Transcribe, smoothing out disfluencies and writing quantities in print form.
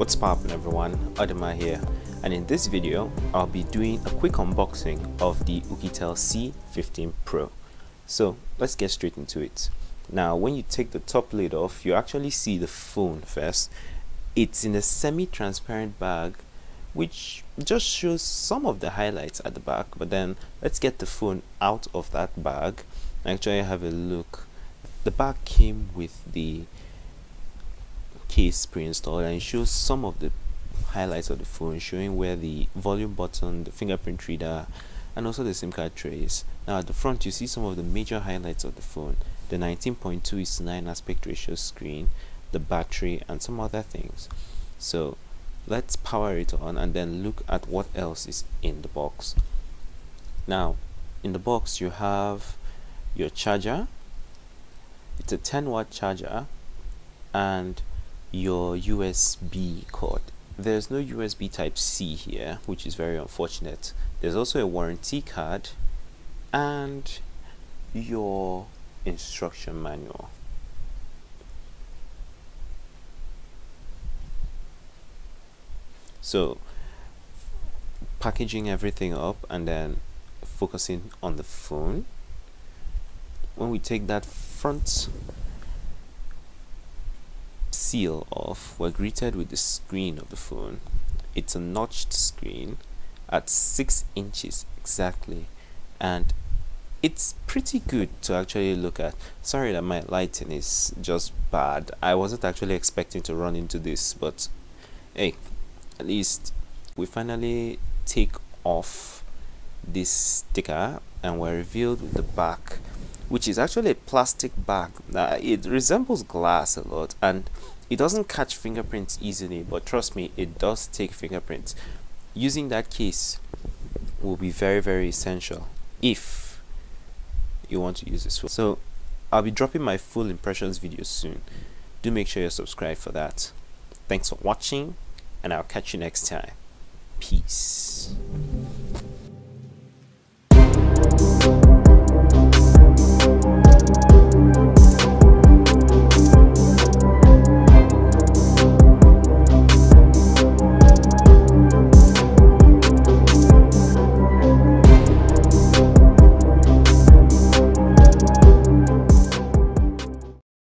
What's poppin', everyone? Adama here, and in this video I'll be doing a quick unboxing of the Oukitel C15 Pro. So let's get straight into it. Now when you take the top lid off, you actually see the phone first. It's in a semi-transparent bag which just shows some of the highlights at the back, but then let's get the phone out of that bag and actually have a look. The bag came with the case pre-installed and it shows some of the highlights of the phone, showing where the volume button, the fingerprint reader, and also the SIM card tray is. Now at the front you see some of the major highlights of the phone: the 19.2:9 aspect ratio screen, the battery, and some other things. So let's power it on and then look at what else is in the box. Now in the box you have your charger. It's a 10-watt charger and your USB cord. There's no USB type C here, which is very unfortunate. There's also a warranty card and your instruction manual. So packaging everything up and then focusing on the phone. When we take that front seal off, we're greeted with the screen of the phone. It's a notched screen at 6 inches exactly, and it's pretty good to actually look at. Sorry that my lighting is just bad. I wasn't actually expecting to run into this, but hey, at least we finally take off this sticker and we're revealed with the back, which is actually a plastic bag. Now it resembles glass a lot and it doesn't catch fingerprints easily, but trust me, it does take fingerprints. Using that case will be very essential if you want to use this phone. So I'll be dropping my full impressions video soon. Do make sure you're subscribed for that. Thanks for watching and I'll catch you next time. Peace.